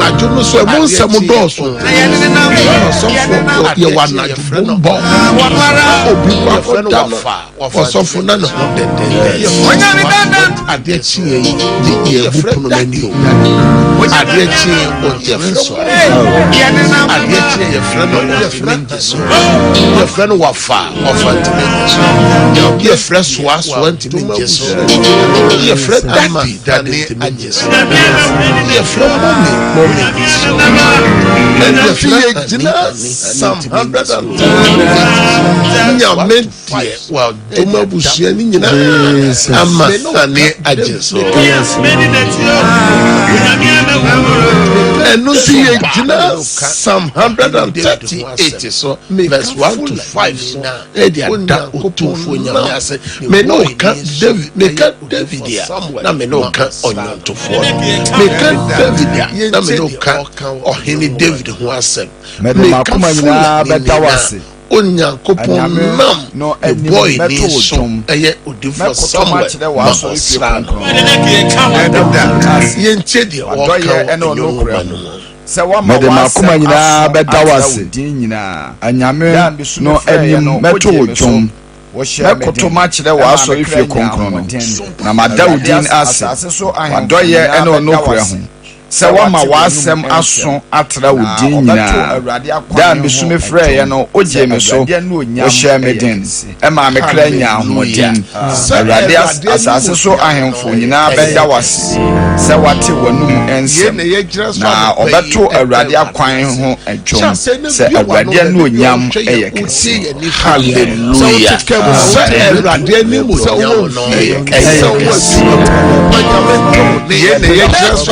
Ajuno so mo nsem doso. Ye wana jumbo. Obi kwa friend wafa na no. Ade chi ye bupu no mani o. Ade chi o je so. Ade chi ye friend ye friend wafa ye friend so ntimi jeso. Ye friend daddy jeso. Ye friend mommy and the flag some 110 well Tomabusiani Amani Ajes and no see some 138 so verse 1 to 5 so may no David make David na me no can on to 4 make David na me no can or any David who has said Makuma nyina betawase onya kopon nam boy ni so eye odifo Samuel yenche de oka eno no kura se wa makuma nyina betawase din nyina anyame no enim meto odwom mekoto machire wa so ifie konkron no na madaudin ase wadoye eno no kura ho se wama wasem aso atra wodin nyina da misume frɛ ye no ogye me so o hye me den e ma me kra nya ahoden awurade asase so ahemfo nyina bɛda wase se wate wanum ensem na obeto awurade akwan ho adwom se awurade no onyam eye kesi hallelujah se awurade ni mo se wo eye kesi ye ne ye just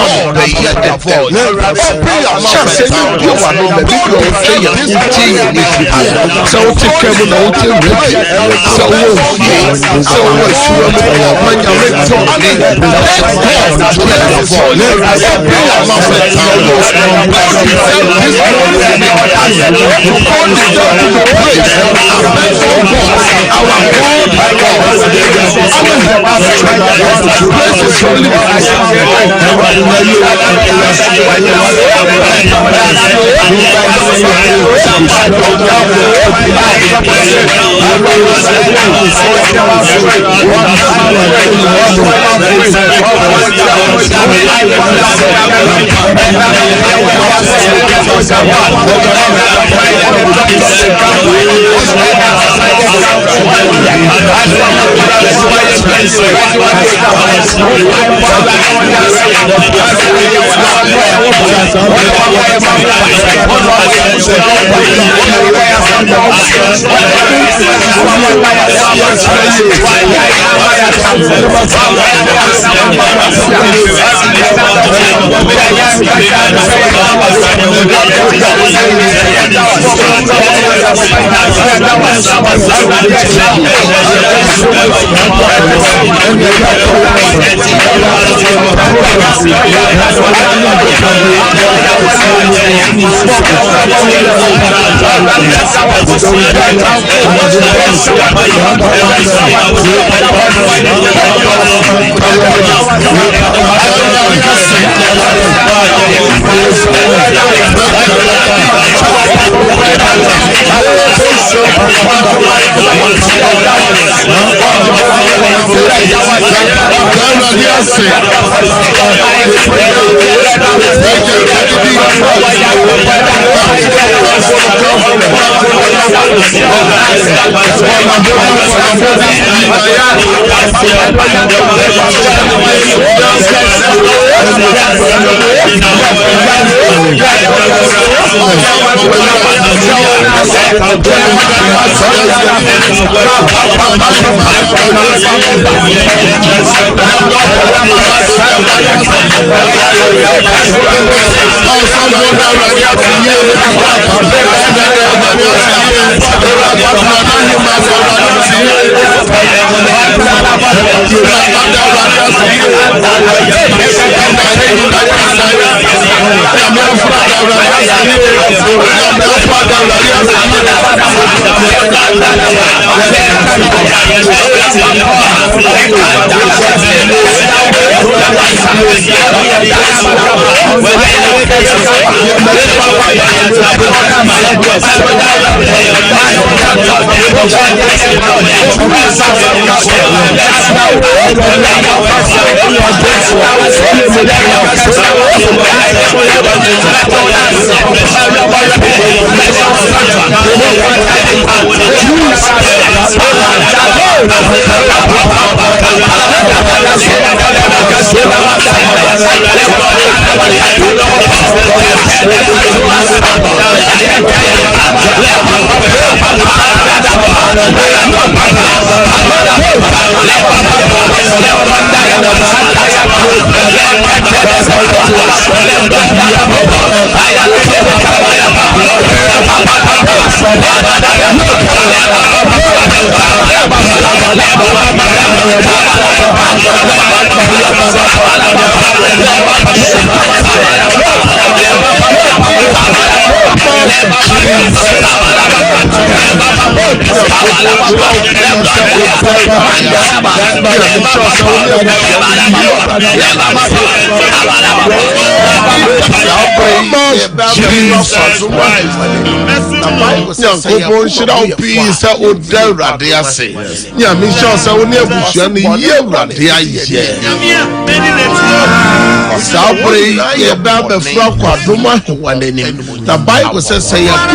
the Bible says, say, I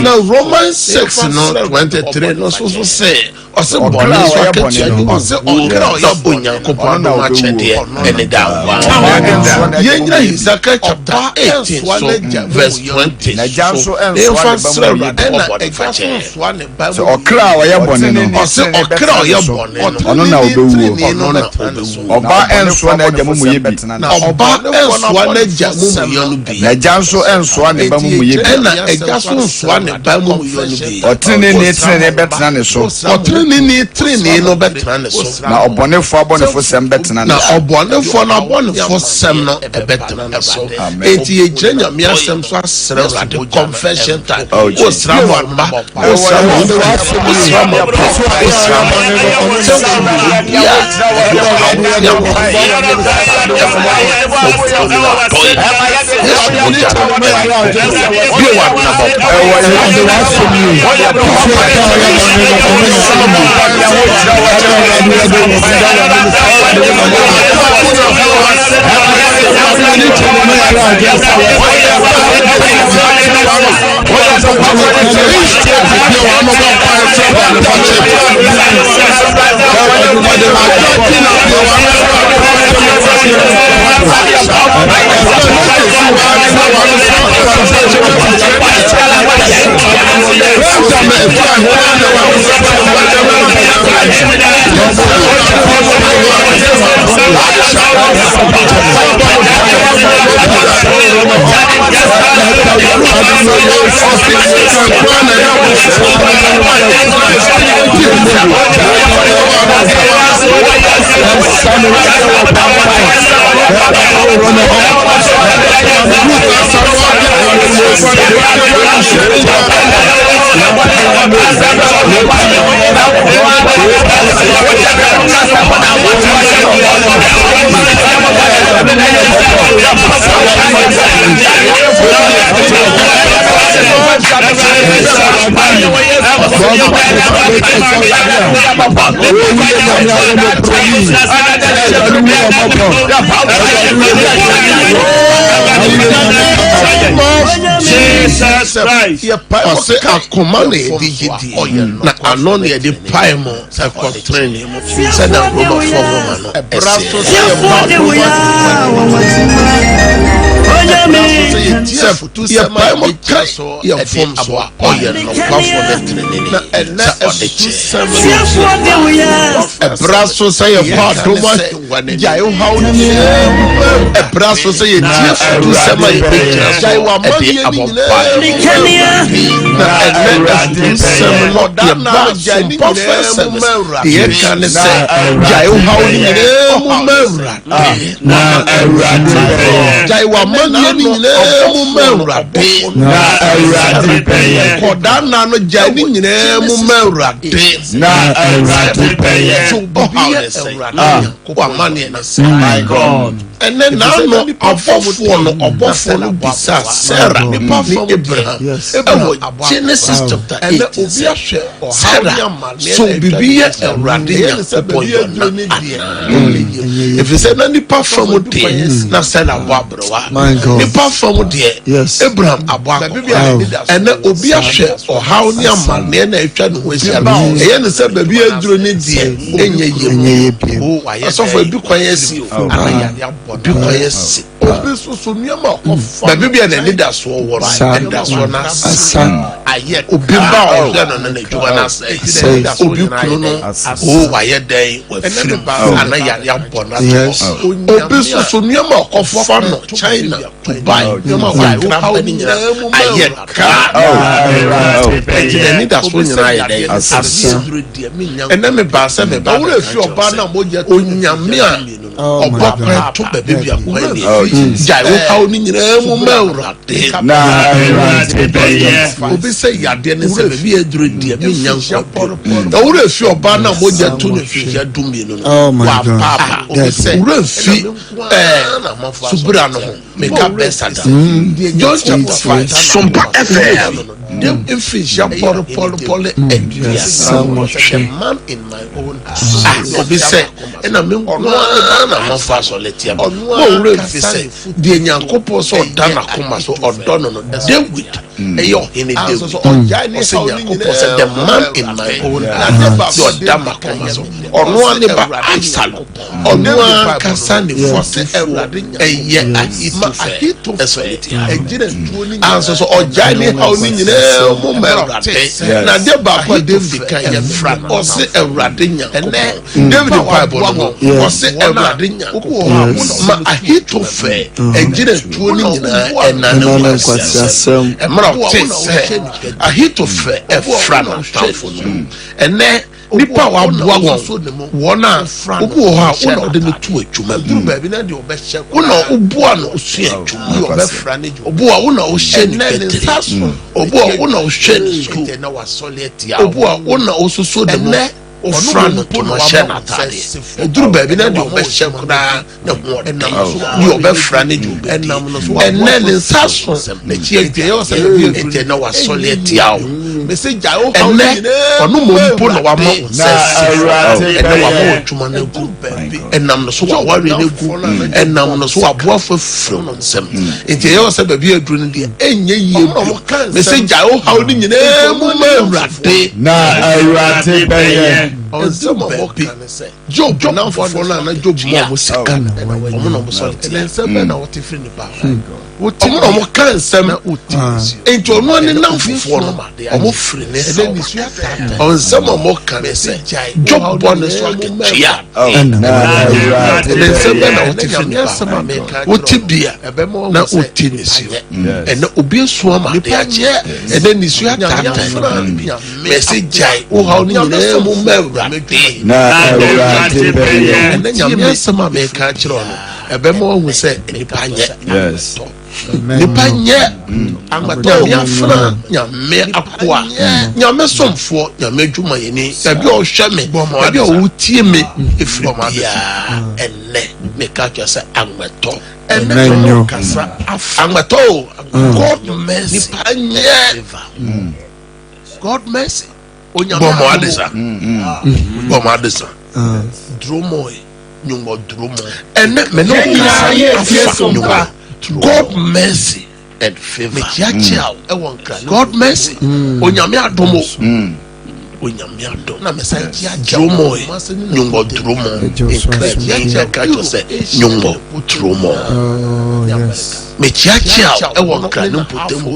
now Romans 6:23 no so say ose boni so akachi ose okra onyankopon no achede ene da wa yenya Isaiah chapter 18 verse 20 na janso enso so okra oye boni no ose okra oye boni ono na obewu ono na oba enso na jamu ye bi na oba enso na jamu ye no bi na janso enso na ba mu ye bi na ejaso enso na ba mu ye no bi otene ne betena ne so otene ne trene no betena ne so na obonefo sem betena ne na obonefo na obonefo sem no betena ne so eti e gyenya me asem so asere rade confession time o srama ba o srama Jesus Christ. Ose akoma na edidi na ano na edi paimo se constrain se na Roma 4 woman no ebrasto se Brasso say a part to my Jail how a brasso say a tear to semi pictures. I want money about my God. And then now no above Sarah, Abraham, Genesis chapter 8. Sarah, so be a radiant if you say any perform days, now sell a wabra, my God, the perform dear, yes, Abraham Abba, and then Obia share or how near man, then a child who is about, and said, baby, a drone in the oh, I saw for a book, because baby and the that's what and that's what I yet Obimba or oh, I had day with and I had yes, Obis China to buy I yet that's when I and then me pass me back if your banner moja Onyamia Oba to baby Jai how ni mu mewra na obi say yade ne se baby eduru die me nyanso da wura fi oba na moja to ne fi ya dumi no wa papa obi say wura fi subra no make up besada John chapter 5 Sompa FM dem efisha polo and yes man in my own obi say na me na mo fa so letia mo wura fi say de nyankopɔ so dana koma so odono no David eyo hene David so nyankopɔ say the man in my own so dama koma so ono ani ba Absalom ono akasa ne force ewrade eye ahito eso letia anso so ojani how ni nyina mo mewrade na de ba kwa David kan ye fra o se ewrade nya David Bible no o se ewrade nya ma ahito fe ejire tuo ni nyina enane kwasasem emra tse ahito fe efra no tafo no ene nipa wa boa wona obu ho a wona de no tu adwuma duru ba bi na de obehye wona obu a no osu adwuma obefra ne obu a wona o hye ni saso obu a wona o hye ni school na wa soleti a obu a wona o soso de mo ofra no to no hye na tade duru ba bi na de obehye kura na ho enam so ni obefra ne ju enam no so enene saso na chi adwe yo se bi na wa soleti a message o how ni onu mo mpo na wa ma na wa mo tuma na gu enam no so wa ware na gu enam no so aboa fafro no nsem enti ye o se ba bi aduru ne de enye yie message o how ni nyina mu ma awrade na awrade beye nsem mo kan se Job na for na Job mo sika omo no mo so te nsem na what free ni ba omo no mo kan nsem enti ono ni namfofo no omo free ne se onsem mo kan se Job bon so aketia na nsem na what free ni ba otibia na otinisi ene obi so ma de ache ene ni so atata message o ha oni nyina mu mawra na ene nyame sama me ka kiro no ebe mo hu se nipa nye yes nipa nye amato nyafra nyame akwa nyame somfo nyame dwuma yeni ebi o hwe me ebi o wutie me efiri bia ene me ka kyo se amato ene kasa amato God mercy nipa nye God mercy bomo adesa dromo nyungo dromo ene me no afa God mercy and favor God mercy onyame adomo onyame adom na mesanti dromo nyungo dromo in Christ ya ka cho se nyungo dromo me chiachia e won kra no potem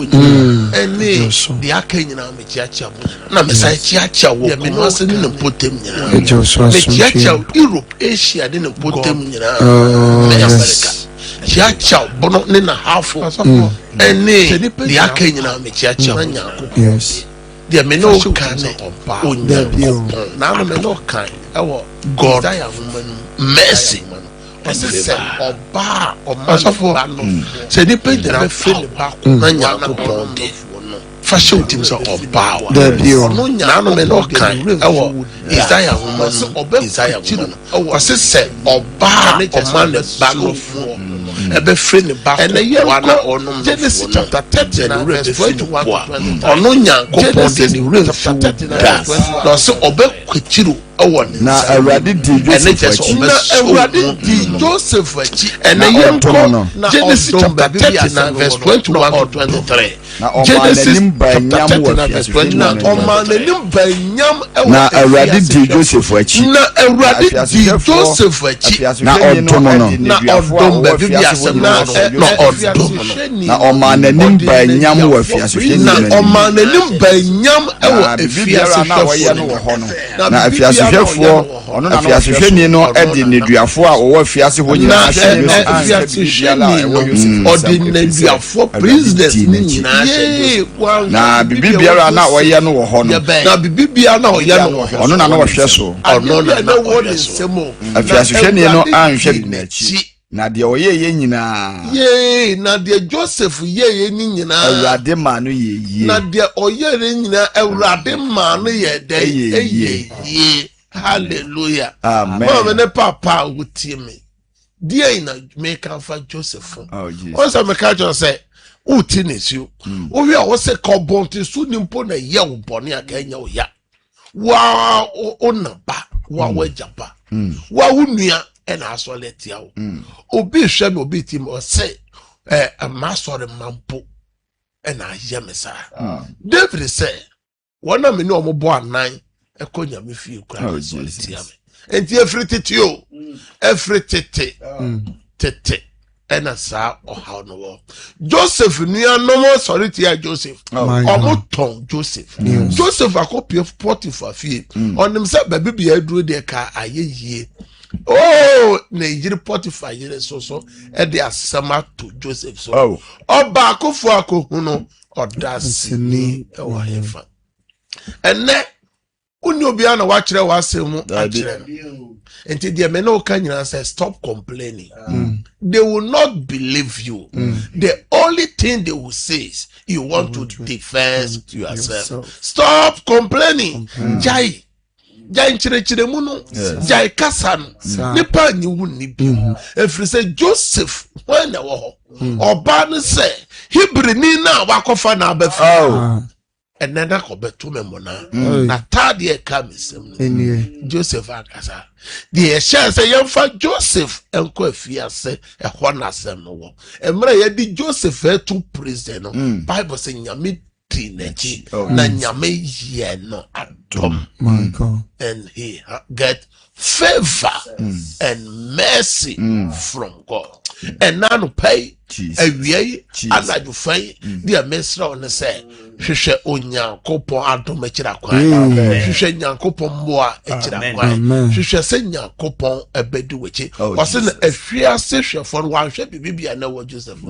ene de aka nyina me chiachia na me sai chiachia wo me no ase no potem nyina me chiachia Europe Asia de no potem nyina me America chiachia bono ne na half ene de aka nyina me chiachia na nyako de me no kan onya na no me no kan e wo God mercy say oba o man say the page that feel back na nyakopon de fashion team so oba wa no nya no me no kan e wo Isaiah woman Isaiah woman say oba o man ba no fo e be free ne back wana onom Genesis chapter 30 verse 21 ono nyakopon de ni chapter 30 no so oba kwetiro na awurade di Joseph achi ene yemko Genesis chapter 39 verse 21 to 23 Genesis chapter 39 verse 21 na awurade di Joseph achi na awurade di Joseph achi na odomo no na odom ba bibia asem na odom na omananim ba nyam wa afiase na omananim ba nyam ewo afiase na afiase hwefo ono na afiase hwani no edi neduafo a wo afiase ho nyina neduafo president nyina na bibiara na woye no wo ho no na bibiara na woye no wo ho ono na no hwe so ono na wo de semo afiase hwani no anhwe n'achi na de oyeye nyina na de Joseph yeye ni nyina awurade ma no yeye na de oyere nyina awurade ma no ye de hallelujah amen mama ne papa wutie me die na me kan fa Joseph o se me ka jo se uti nesu o wi a wo se ko bonte su ni mpo na ye wo bone aka nya wo ya wa ona ba wa wajaba wa hunua e na asoletia wo obi hwe me obi tim o se ma sore mampo e na yemesa David se wona me ni omobo anan ekonya me fie kura asoletia me enti every tete ena sa oha no wo Joseph nua no mo sorry tia Joseph omoton Joseph akopie Potiphar fie onim se ba bibia duro de ka ayeye na yiri Potiphar yire so e de asama to Joseph so oba akofo akohuno odasini e wa hefa ene uni obia na wa kire wa asemu akire enti de me no ka nyina say stop complaining they will not believe you the only thing they will say is you want to defend yourself. Stop complaining jai nchire mu no jai kasa no nipa nyi wu ni bi efri say Joseph when na wo ho oba no say Hebrew na wakofa na abafi and then that beto memona na tade ka mesem Joseph akasa the chance yemfa Joseph enko afiase e ho na asem no wo emre ye di Joseph to prison no Bible say nyame tinachi na nyame ye no adom my God and he get favor and mercy from God and now no pay awie anaju fai dia mesra on say hwehwe onyankopon adom akira kwan hwehwe nyankopon mboa akira kwan hwehwe se nyankopon abedi wechi wose na afiase hwefo wa hwe bibia na wo Joseph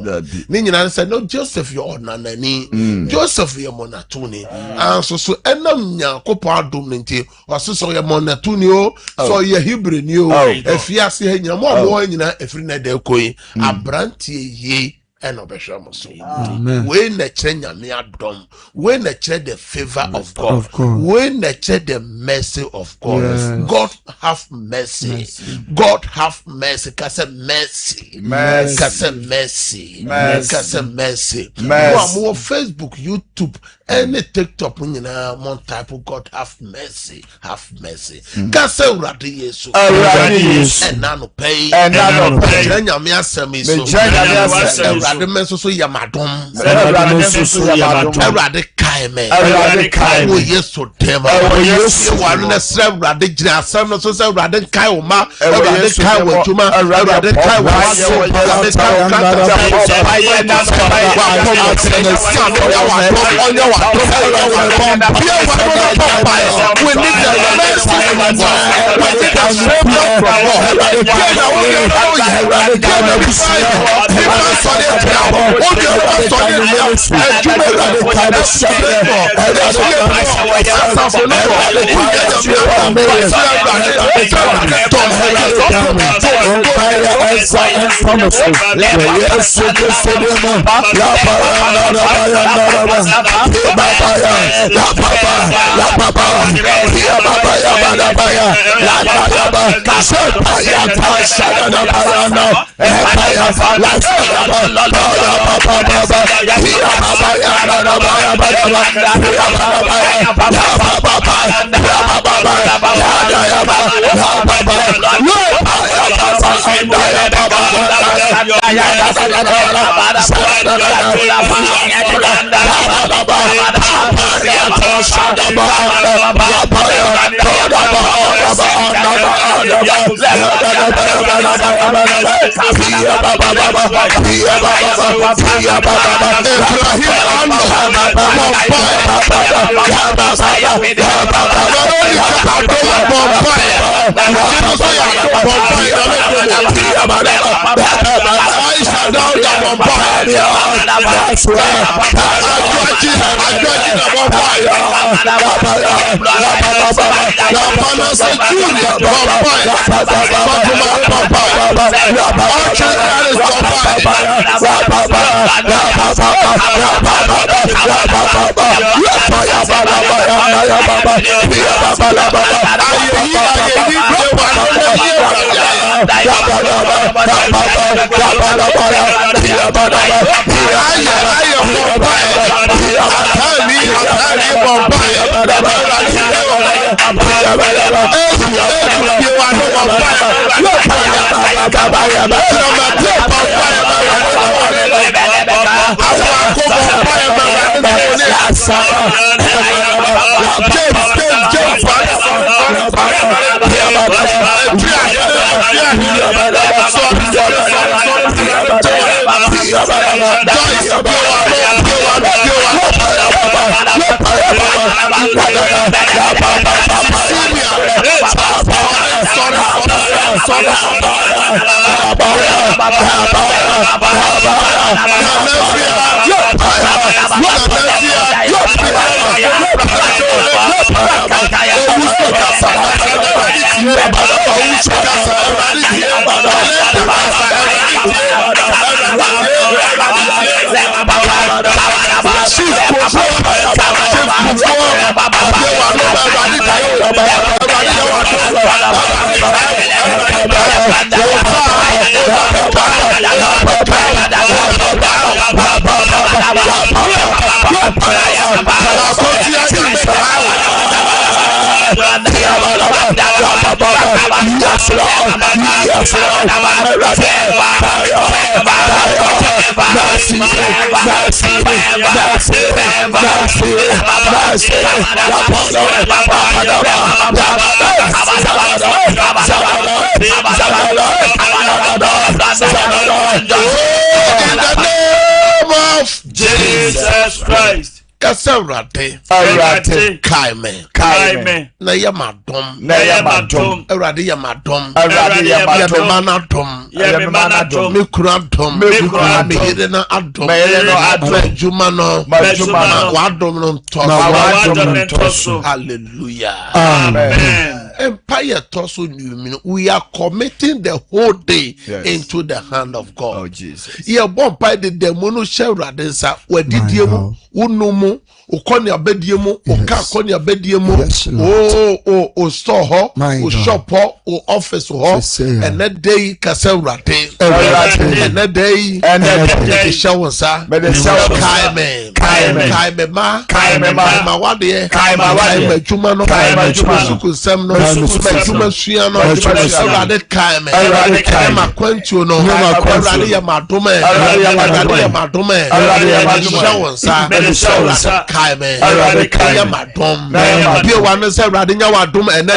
ni nyina say no Joseph yo onanani Joseph ye monatuni anso so enam nyankopon adom nti wose so ye monatuni o so ye Hebrew ni o afiase he nyina mo nyina afiri na da koyi abrantie ye and obeshamo so when the nyame adom when the favor of God when the mercy of God God have mercy God have mercy kase mercy kase mercy kase mercy mo Facebook YouTube any TikTok nyina mon type God have mercy kase urade Yesu and nano pay nyame asemi so Rade men so yamadom. Rade kai kae me wo Yesu tema Yesu wanu na sra Awurade gyina asɛm no so sɛ Awurade kae wo ma Awurade kae wo adwuma Awurade kae wo aso Awurade kae wo kanta we need the mercy from God. We need the strength from God. Jesus Christ. Kasawrate kaime na yamadom Awurade yamadom yamadom mekuradom meyere na adom adwuma no wadom no ntoso hallelujah amen. Empire toso new, we are committing the whole day into the hand of God. Oh Jesus. Ye bon pai de demono shewrade nsa wadidiemu unumu ukoni abediemu uka koni abediemu o store ho o shop ho o office ho and that day kasewrade and that day shawonsa kaime ma wade kaime juma no suku sem no Juma Suano, Rade Kame, Rama Quentuno, Rade Yamadome, Rade Yamadome, Rade Shawansa, Kame, Rade Yamadom, Be one is a Radina Wadum, and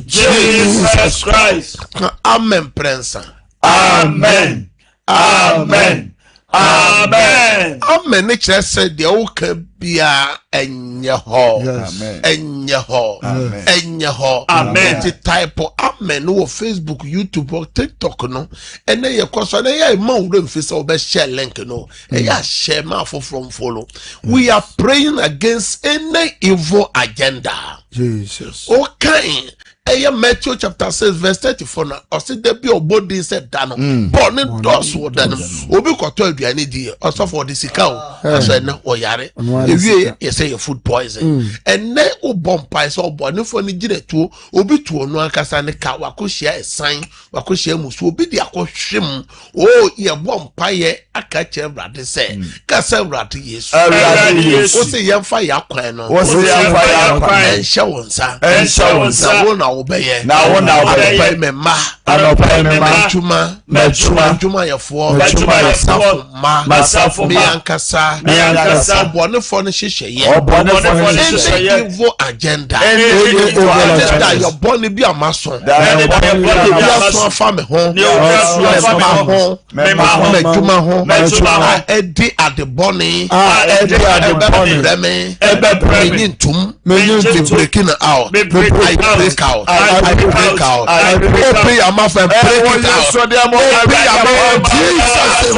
Jesus Christ. Amen, Prince. Amen. Amen. Amen. Amen. Nature said the okay bia enyeho. Enyeho. Enyeho. Amen. The type of amen no Facebook, YouTube, or TikTok no. And then you cause and then man will face or best share link no. And ya share my from follow. We are praying against any evil agenda. Jesus. Okay. Matthew chapter 6 verse 34 na o se there be obodi said dano born doors wo dano obi kwato aduane di o so for the sika o aso na o yare ewie ye say food poison enne o bompai so obone fo ni gire tuo obi tuo no akasa ne ka wakohia esan wakohia musu obi di akohwem o ye bompai aka che brade se ka se brade yesu o se ye mfa ya kwan no o se ye mfa ya kwan enhye wonsa wo na obeye na wo na obeye me ma anopay me ma juma yefo masafo me ankasa obonefo no hyehyeye evil agenda your body be amaso afa me ho me juma ho edi ade boni me breaking out I break out I break your mouth and break it out. Open your mouth, Jesus.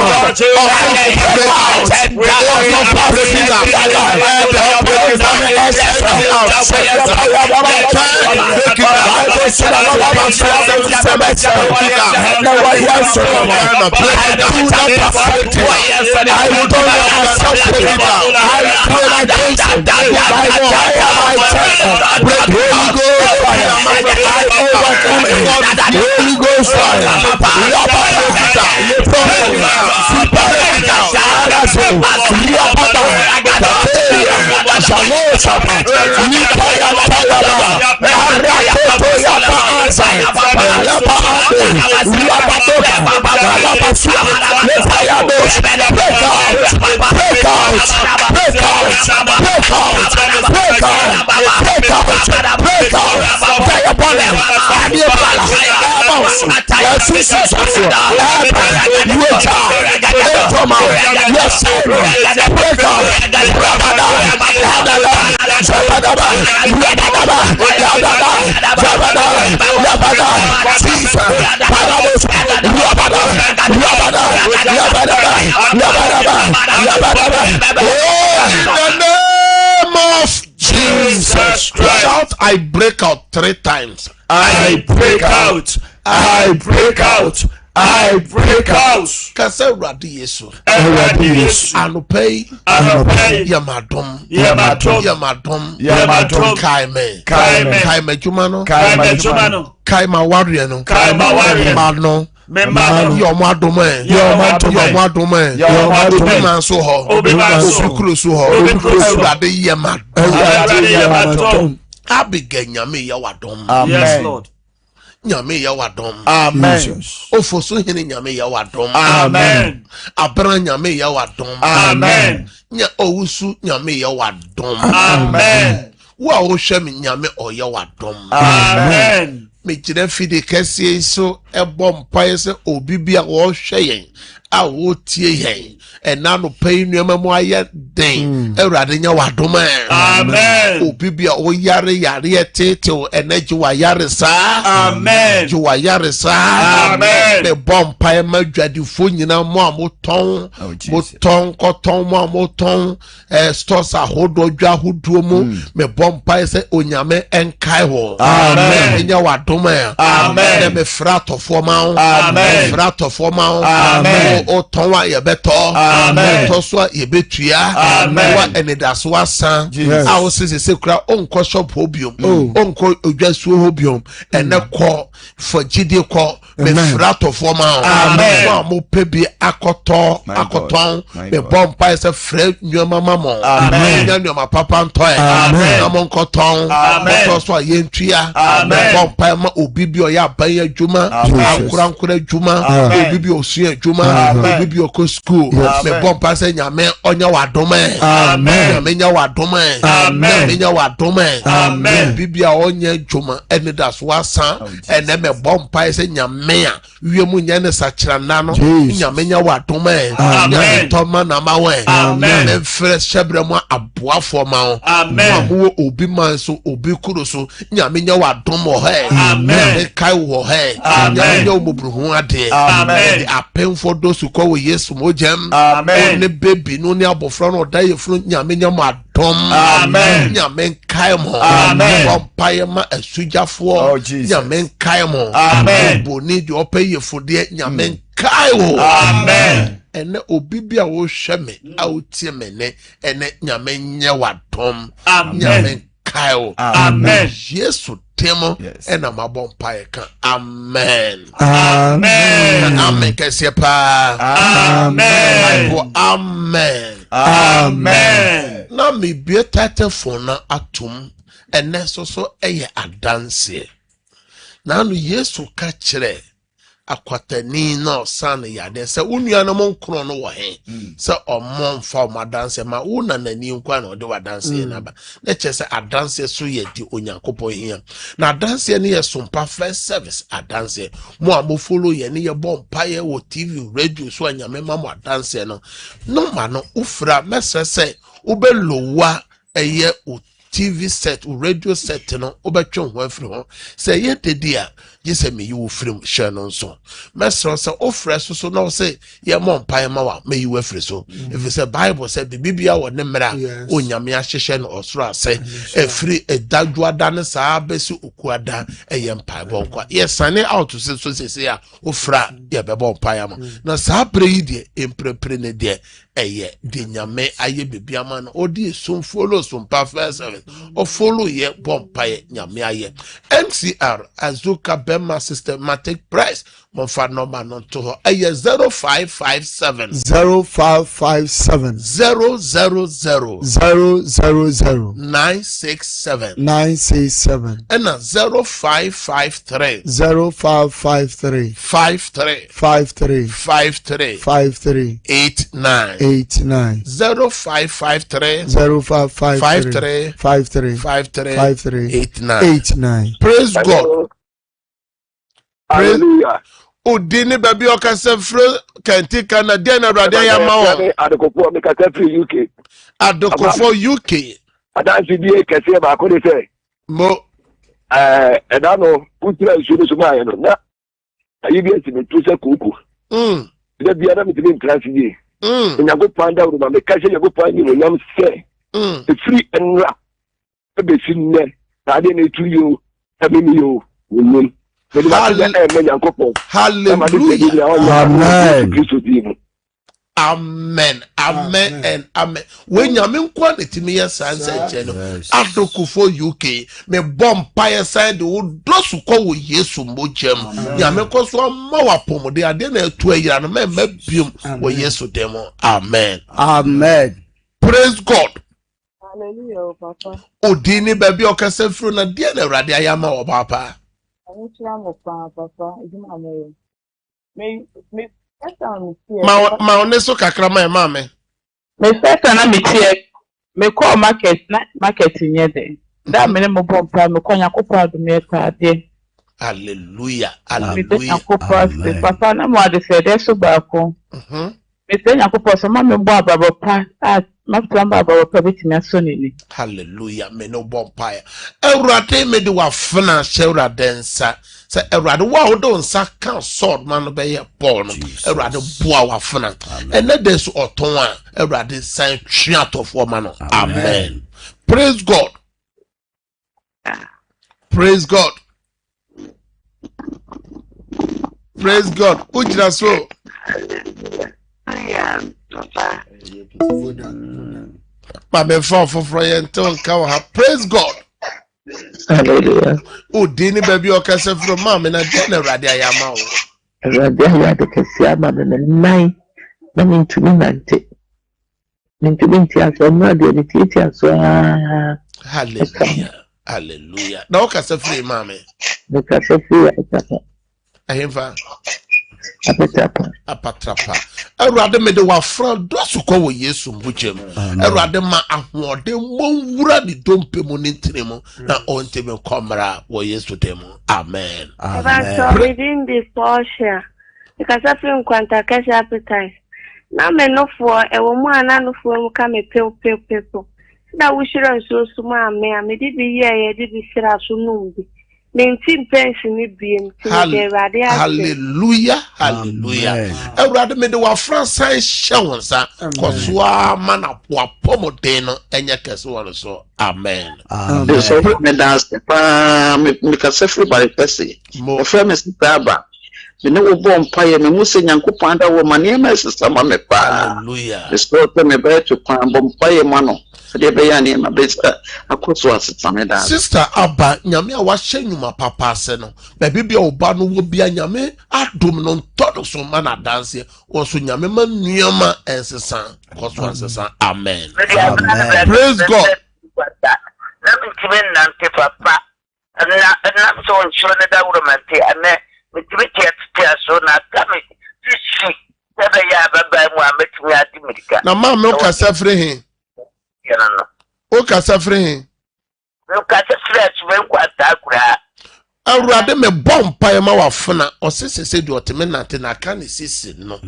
Holy Ghost fire. from out. Yes, break out. Jesus Christ. Shout, I break out 3 times. I break out. I break out. I break out. Kasa Radi Yesu. Eradi Yesu. Anupei. Anupei. Yamadom. Yamadom. Yamadom. Yamadom. Kaime. Kaime. Kaime Jumano. Kaime Jumano. Kaima Warrior. Kaima Warrior. Mano. Memano. Yomo Adome. Yomo Adome. Yomo Adome. Obi manso ho. Obi manso. Obi kruso ho. Obi kruso. Eradi Yamadom. Eradi Yamadom. Abigail Nyame Yawadom. Yes, Lord. Nyame Yawadom. Amen. Ofoso hene Nyame Yawadom. Amen. Abra Nyame Yawadom. Amen. Nya owusu Nyame Yawadom. Amen. Wa o hwe me Nyame Oyawadom. Amen. Me kire fide kese so ebo mpaye se obi bia wo hwe yen a wo tie yen ena no pay nuama mu aye den Awurade nya wadom. Amen. Obi bia o yare tete o energy wa yare sa. Amen. Ju wa yare sa. Amen. Me bompaye madwadifo nyina mo amoton moton koton mo amoton stores ahodo dwa hoduo mu me bompaye se onyame enkai ho. Amen. Nya wadom. Amen. Me fratofo ma o. Amen. Fratofo ma o. Amen. O ton wa ye beto. Amen. To so ye betua. Amen. Wa enidaso asan. A o se kura onko shop obiom. Onko odwasu obiom. Ene ko for gidi ko me fratofo ma o. Amen. Wa mo pebi akoton me bompa se fre nyoma mamo. Amen. Nyoma papa ntoe. Amen. Na mo nkoton. Amen. To so ye ntua. Amen. Bompa ma obi bi o ya ban adwuma. Ankura adwuma. Obi bi o sua adwuma. Obi bi o ko school. Me bompa se nyame onya wadom. Amen. Nyame nya wadom. Amen. Nyame nya wadom. Amen. Obi bi a onya adwuma ene da so asan ene me bompa se nyame a wiemu nya ne sakrana no nyame nya wadom. Nyame toma na mawe. Amen. Fresh shebre mo aboafo ma o. Amen. Mo obi man so obi kuro so nyame nya wadom ho he. Amen. Kai wo he. Amen. Nyame nya obubruhu ade. Amen. Apemfo do su ko wo Yesu mo jam. Amen. Ne baby no ne abofra no da yefunu nyame nya mo adom. Amen. Nyame kai mo. Amen. Bompaye ma asujafo. Nyame kai mo. Amen. Boni de ope yefude nyame kai wo. Amen. Ene obi bia wo hwe me a wo tie me ne ene nyame nye wadom. Nyame kai wo. Amen. Yesu temo ena mabompaye kan. Amen. Amen. Amen. Kese pa. Amen. Amen. Amen. Na me bie phone na atum ene so eye adanse. Na no Yesu ka kire akwatani na osan yade se unua no monkro no wo he se omon fa madanse ma una nani nkwa na ode wadanse na ba na che se adanse so ye di onyankopon hia na adanse ne ye sompa first service adanse mo a mo follow ye ne ye bompa ye wo TV radio so anyame ma mo adanse no no ma no ufra mesese ubelowa eye o TV set or radio set no obetwe ho afiri ho say ye dedi a ye say me you free share no so mesro say ofre so no say ye mo mpa ma wa me you afiri so if you say Bible say bibia wo ne mra onyame ahyehye no osoro ase afiri edadwoada ne saa besi okuada eye mpa bonkwa ye sane out so say a ofra ye bebo mpa ma na saa bre yi de emprepre ne de eye de nyame aye bibia ma no odi so follow so mpa first o follow ye bompaye nyame aye MCR Azuka Bema Systematic Price monfa number no to aye 0557 0557 000 967 and 0553 0553 53 89 0553 53 89. Praise God. Hallelujah. Odini baby okase fro kanti kana den awrade ayama o. Adokofo me kasa free UK. Adokofo UK. Adansi die kese ba ko de se. Mo eda no putra isuno so ma ye no na ayi bi esi me tu se kuku. De bia na me timi class die. Nyago panda uru ma me kase nyago panda ni nyam se. The free enra. E be sinne. Na de na tu yo, e be mi yo. Wonum. Hallelujah. Amen. Amen and amen. When you mean quantity me sansa cheno Adokofo UK me bomb side the those who call Yesu mojem ya me ko so ma wapom de ade na atu ayira no me biom wo Yesu demo. Amen. Amen. Praise God. Hallelujah, Papa. Odini baby okase fru na de na Awurade ayama wo papa. Papa. Ma oneso kakra ma mame. Me first na me tie me call market nye de. Da me mo bompa me ko Yakobra do me ka de. Hallelujah. Papa na mo ade se de so ba ko. Me se Yakobra so ma me bo ababo pa. Ma plamba ababo pa bitimi aso ni. Hallelujah. Me no bompa. Awurade me de wa fana Awurade nsa. Say Awurade wa do nsa kan sword man be ye Paul no. Awurade boa wa fana. Ene de so oton a Awurade san twe atofo ma no. Amen. Praise God. Praise God. Praise God. Ujira so. Ma me for yenton ka ha. Praise God. Hallelujah. Odini baby okase from mama na de na Awurade ayama o. Awurade ayade kesi ama me nai na me ntumi nante. Me ntumi nti aso ma de ne ti aso. Hallelujah. Hallelujah. Na okase free mama. Me kase free atapa. Ahemfa. Apatapa. Awurade me de wa fra do so ko wo Yesu mbujem. Awurade ma ahode monwura ni dompe mo ni ntiremu na onte me komra wo Yesu demo. Amen. Amen. Within the portion, because I feel quanta cash appetite. Na me no for e wo mu ana no for mu ka me pew. Na wo shira nso so ma me di bi ye di bi shira so no bi. Hallelujah. Hallelujah. Awurade me de wa Francis shawonsa koswa mana pomodeno enye kese won so. Amen. Amen. So me dance me ka sefri bari pese. Mo frame sitaba. Me no bo mpaye me mu se Nyankopon da wo mane ma sesama me pa. Hallelujah. The spirit me be to pan bo mpaye ma no. Sister Abba, nyame a wahye nyuma papa se no. Baby bia oba no wo bia nyame adom no todo so ma na dance. Wo so nyame ma nuama ensesan. Koso ensesan. Amen. Amen. Praise God. Na me timen nante papa. Na so nchiro ne da wuro mante ane me tibe so na kame sisi. Tebe ya baba mu ametumi adi medika. Na ma me ka safre hin. O ka safre hin. O ka safre atwe nkwata kura. Awurade me bompa ye ma wafuna osesese de oteme nante na ka ne sisi no.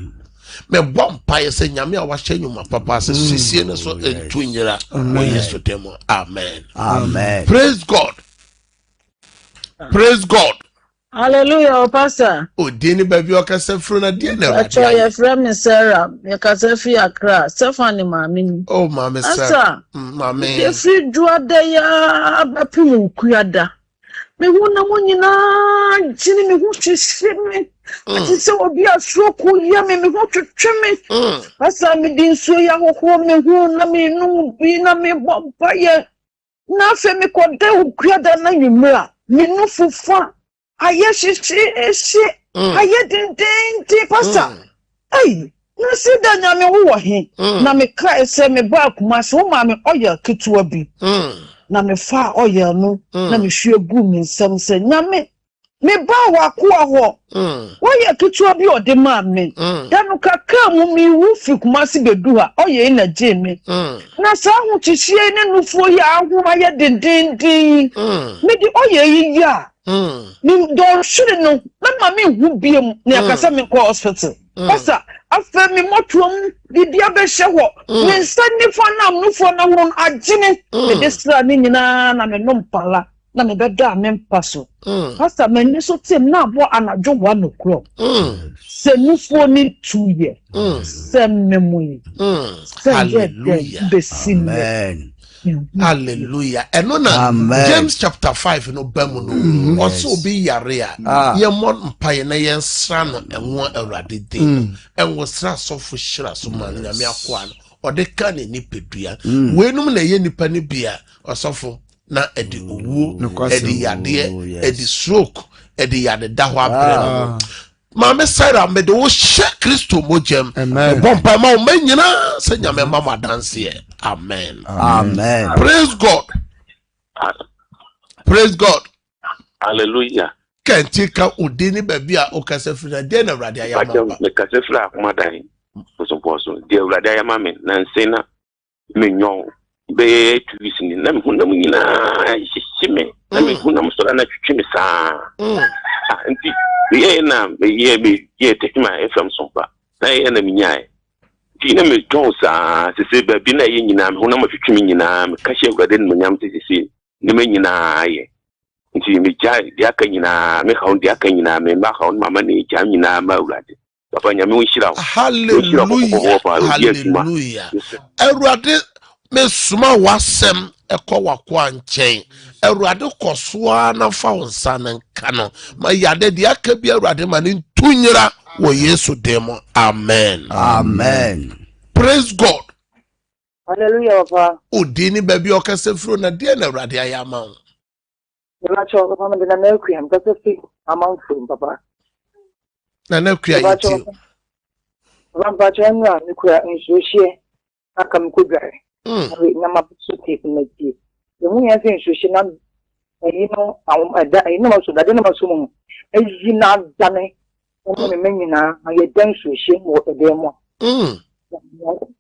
Me bompa ye se nyame a wahye nyuma papa se sisi ne so entu nyira o Yesu demo. Amen. Amen. Praise God. Praise God. Hallelujah, Pastor. Odini baby okase fru na die na Awurade. Acho ye frem ni Sarah, me kase fi Accra, Stephanie mami. Oh mama Sarah. Mama. Ye fi duada ya abapimu kuyada. Me wona mo nyina jini me hu hwehwe me. Ati se obi asoko ya me hu twetwe me. Pastor me din so ya hoho me hu na me nu bi na me bompa ye. Na fe me kode kuyada na nyumra. Me nu fufa. Aye she aye din Pastor. Ay, na se da nyame wo he. Na me kai se me ba kuma se wo ma me oya ketuwa bi. Na me fa oya no na me hwe gu me nsam se nyame me ba wakoa ho woye ketua bi ode ma me da no kaka mu mi wu fi Kumasi bedu ha oye na je me na sa hu chihie ne nufuo ya ahoma ye dindindin me di oye yi ya mi do shuri no na ma mi hu biem na yakasa me ko hospital pasa afa mi motuom bibia be hye ho me nsani fa na nufuo na ho agine me desra ni nyina na me nompala na me beda me mpaso pasa me ni so tim na abo anajo wa no kro se nufuo ni 2 years se memui hallelujah amen. Hallelujah. And no James chapter 5 no bemu no also be yare a ye mon mpaye na ye nsra no enwo awrade din enwo sra sofo hira so man nyame akoa no ode ka ne nipedua wenum na ye nipa ne bia osofo na edi owu edi yade edi stroke edi yade da ho abre Mama Sarah me de wo hye Kristo mojem bompa ma o manyina se nyame mama dance here. Amen. Amen. Praise God. Praise God. Hallelujah. Kenti ka odini baby a okasefra de na wrade aya mama. Me kasefra akumadan. Poso de wrade aya mama na nsena me nyon be tuisini na me hunam nyina hihime na me hunam so na twetwe me saa. Nti ye na ye me ye tekima efam sompa na ye na minyae ti na me tonsa se baby na ye nyina me hunam twetwe me nyina me ka hye wrade no nyam sisi ne me nyina ye nti me jai dia ka nyina me hawo dia ka nyina me ba hawo mama ne jam nyina ma wrade papa nyame wo hira hallelujah hallelujah awrade me suma wasem ekọ wakwa nchen awrade kosoa na fa wonsa na nka no ma yade de aka bi awrade ma ne ntunyira wo Yesu demo amen Amen. Praise God. Hallelujah papa Odini baby okasefro na de na awrade ayama wo na cho papa me na naku am kasefi amount papa na kuya yiti papa cho nwa ni kuya nsohie aka me kodware na mabuso take na tie emu ya se nsohie na no awada no so da de no so mu eji na dane o me menyina aye dan nsohie mo edemo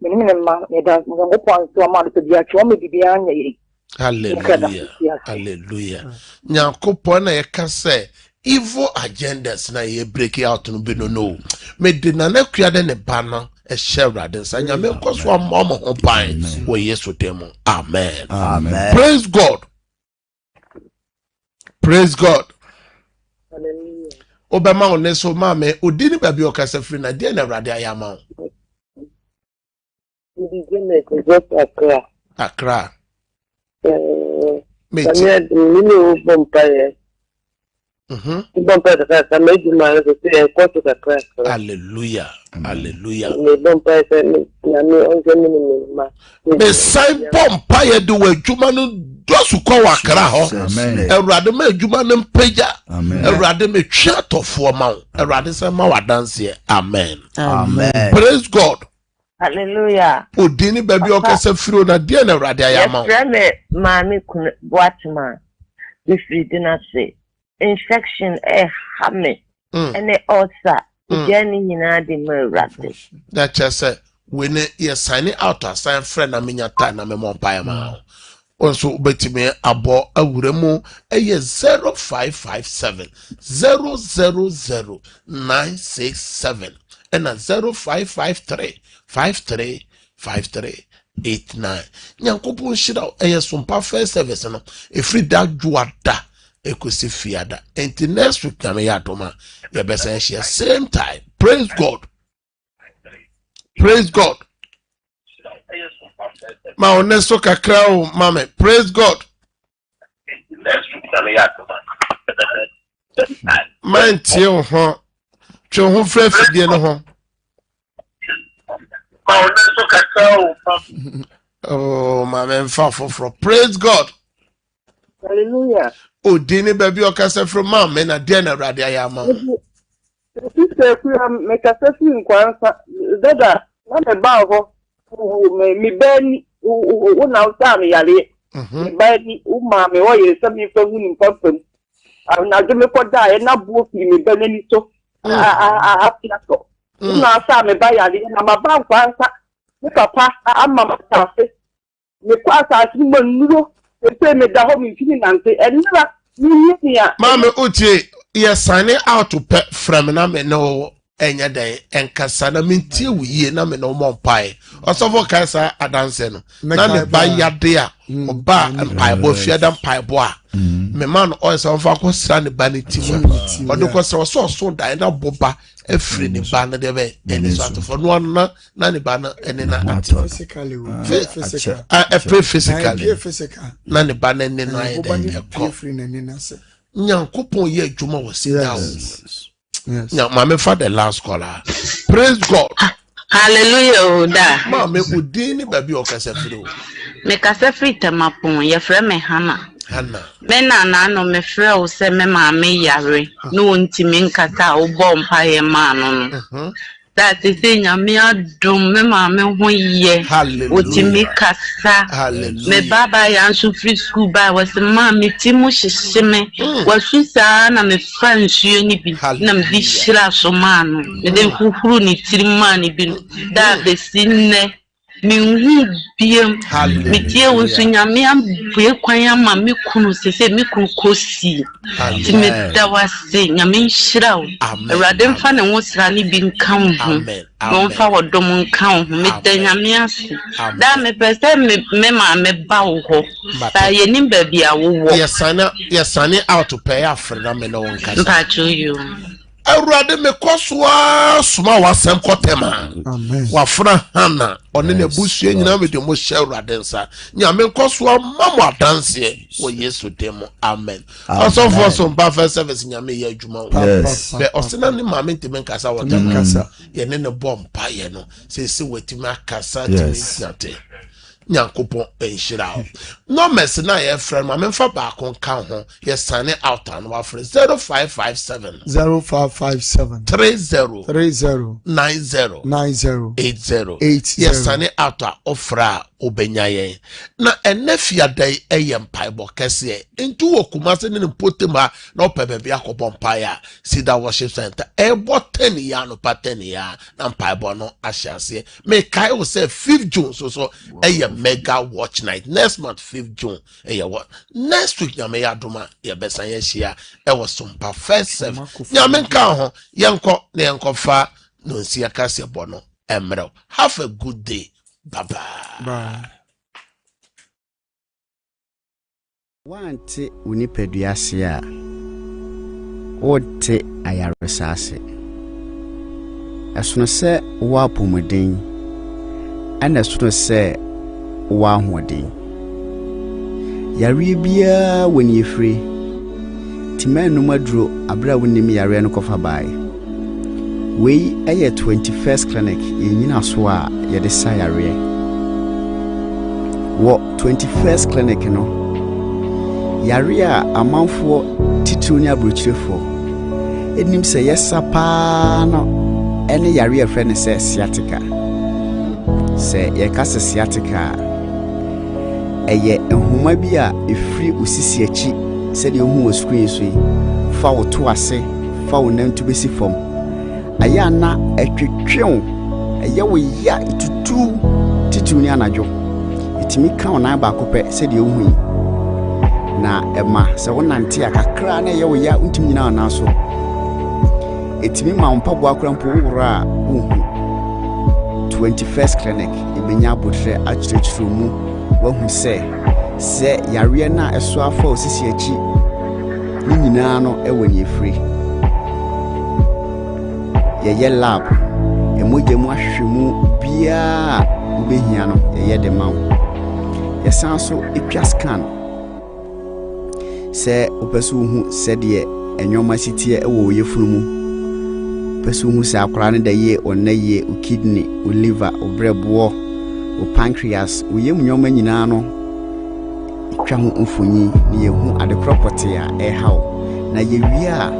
me ma me da ngo pon so ma de bia cho me bibia anya yi hallelujah hallelujah nyakopon na yekase evil agendas na ye break out no be no me de na nakua de ne ba no e shewrade sa nyame koso amamo ho pan wo Yesu demo amen Amen. Praise God. Praise God. hallelujah Obama oneso mame odini baby okase free na de na awrade ayama di gene ko Accra Accra me Kanya nini bompaye bompaye ka meji ma ko se ko to Accra hallelujah hallelujah me bompaye se na me onje ni ma me sign pompa ye do adwuma no dosu ko Accra ho awrade ma adwuma no mpaja awrade me twa tofo ma awrade se ma wadanse amen Amen. Praise God. Hallelujah. Odini baby okase firo na de na awrade ayama Yes, mami kun Watman. If you do not say infection hame and also journey na di merate. that just say when you sign it out as sign friend na menya time na me mo pa ma also betime abo awuremu eye 0557 000 967 and 0553 535389 nyankopon shira eye sompa first service no efri da juada ekosi fiada and next week na me yadoma ye be say share same time. Praise God. Praise God. Ma oneso kakra o mame. Praise God. Man tie o ho. Twe ho fra fidie no ho. Ma oneso kakra o Oh, mame mfa foforo. Praise God. hallelujah Odini baby okase from mame na de na awrade ayama. Sister kuya me kasefi nkwansa dada na me ba ho me bani u na uta me yare me bani u ma me wo yere sabi fa hu ni papam na do me koda e na buo fi me ba nani so afiato na sa me ba yale na maba nkwansa me papa amma matafe me kwasa asimo nuro e me da ho me fini nante enira ni ya mama utie ye sign out to pet from na me no enya den enkasa na mentie wuye na me no mo mpae osofo kaisa adanse no na me ba yade a oba mpae bo fiada mpae bo a me man o so fa ko sra ne ba ne timu odo ko sra so dan na boba afri ne ba na de be eni so atofo no na ne ba na eni na physically physical na ne ba na ne no ayi ko afri na ni na se nyankopon ye adwuma wo se dawo. Yes. Now, Mama, for the last caller. Praise God. Hallelujah. Da. Mama, udini baby okasefri. Me kasefri temapon ye frɛ me Hannah. Me na no me frɛ o se me maame yare. No ntimi nkata o bɔ mpa ye ma no. That is in me adum me maame ho ye. Otimi kasa. Me baba yan so free school ba was maame timu hyehyeme. Wasu saa na me fansuo ni bi. Na me di hira so ma no. Me de huhuru ni tirima ni bi. Da be sinne. Me hu biem. Me tie wo so nyame ambuye kwan ama me kunu sese me kunu kosi. Ti me da wase nyame hira wo. Awurade mfa ne wo sra ni bi nkan ho. Mo mfa wodom nkan ho. Me da nyame ase. Da me pese me ma me ba wo ho. Ba ye nim ba bia wo wo. Yesane out to pay afra me no nkan. Mpa cho you. Awurade me koswa suma wasem kotema. Amen. Wafra Hannah oni ne busue nyina me de mo hye Awurade nsa. Nyame koswa mamo adanse wo Yesu demo. Amen. Also for some buffer service nyame ye adwuma wo. Be osena ne mame ntime nkasa wo nkasa. Ye ne bom pa ye no. Se wetimi akasa timi ntate. Nyankopon enhira. No mess na ye friend ma memfa ba kon kan ho ye sign out and wa friend 0557 30 90 80 yes sign out ofra obenyaye na enafia dai eyem paibo kese ntu okumase ne potema na opebe bia akobompa ya sida worship center ebo 10 ya no pattern ya na paibo no ahyase me kai o say 5th June so eyem mega watch night next month 5th June what next week nyame ya doma ye besan ye hia e was some perfect service nyame nka ho yenko na yenkofa no nsia kase bono emre have a good day. Bye. Wante unipeduase a wote ayaresase esono se wo apomuden ana esono se wo ahoden yare bia woni efre timanu maduro abra wonim yare no kofa bae we eye 21st clinic yenyina so a ye de sayare wo 21st clinic no yare a amanfo titu ni abrochirefo enim se yesapa no ene yare e frɛ ne se sciatica se ye kase sciatica eye ehuma bi a efri osisi achi se de ohu o screen so yi fa wo to ase fa wo nan to besi fom aya na etwetwew eye wo ya itutu titu ni anajo itimi kan na ba kopɛ se de ohu na ema se wonante akakra na eye wo ya untimi nyina na so etimi ma mpabo akrampo wura ohu 21st clinic ibenya abotre achirechiro mu wahu se yare na eso afa osisi achi ni nyina no ewani efri ye lab emoje mu ahwemu bia ubehia no ye de mawo ye sanso etwa scan se opeso hu se de enwoma sitie ewo yefunu mu peso hu se akora ne da ye onaye o kidney o liver o brebo o pancreas o yem nwoma nyina no etwa ho mfonyi ne ye hu adekropote a haw na ye wi a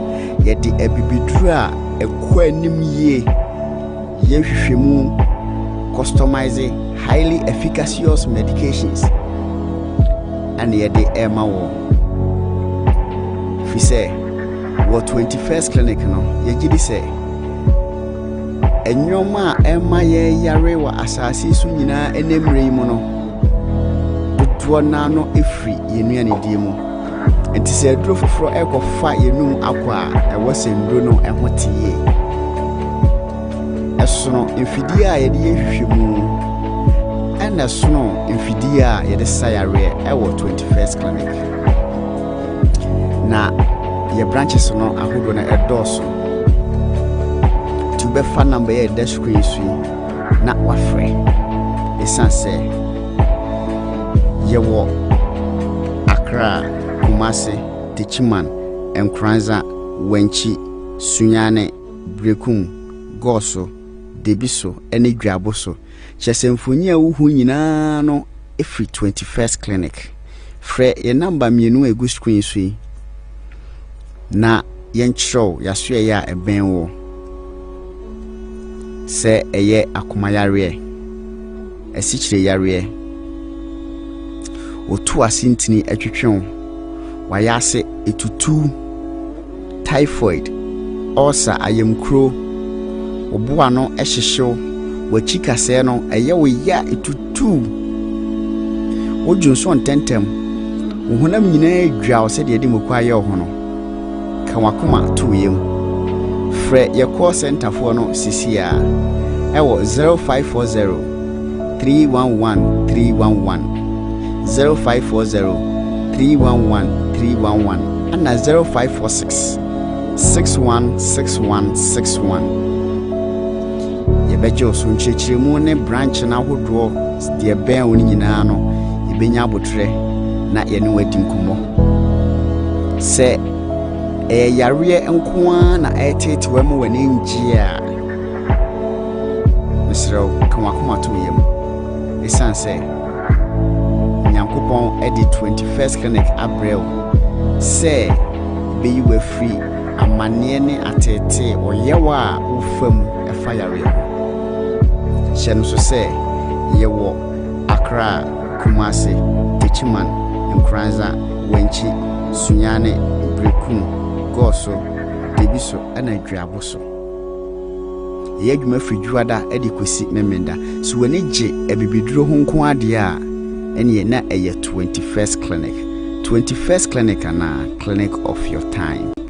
ye de abibiduru a ekwa anim ye hwehwemu customizing highly efficacious medications and ye de ema wo fi se What 21st clinic no yɛgye say enyoma ema ye yare wa asase so nyina enemre mu no dodo na no efri yenua ne die mu enti se aduro foforo ekofa yenum akwa ewo sendro no ehotie esono mfidie a yede yehwehwe mu ena sono mfidie a yede sayare ewo 21st clinic na ye branches no ahodo na edoso to be fan number ye dash screen sui na wafre esanse ye wo Accra Kumasi Techiman Nkranza Wenchi Sunyane Brekum Goso Debiso ene Dwaboso Chesemfoni a wuhu nyina no every 21st clinic frɛ ye number mienu egu screen sui na yenchro yaso ya ebenwo se eye akomayare esichire yare otu asintini atwetwen wayase etutu typhoid ulcer ayemkro oboa no ehyehyew wachika se no eye wo ya etutu wojunso ntentem wohonam nyina adwa se de mokwa ye ho no kanwakoma tuyem frɛ ye call center for no sisia ewo 0540 311 311 0540 311 311 and 0546 616161 ye bejo so nchechiremu ne branch na hodo de ben woni nyina no ye benya abotre na ye ne wadi nkumo se yare enkoa na etete wa mu wani njia misro kanwakoma to yem esanse nyankopon edi 21st clinic abrel se be you were free amane ne atete oyewa ufam efa yare hye so se yewo Accra Kumasi Techiman Nkranza Wenchi Sunyane Brekum Goso Debiso ana Dwaboso ye adwuma fridwada edi kosi memenda so wani gye ebibiduro ho nko ade a ene na eye 21st clinic ana clinic of your time.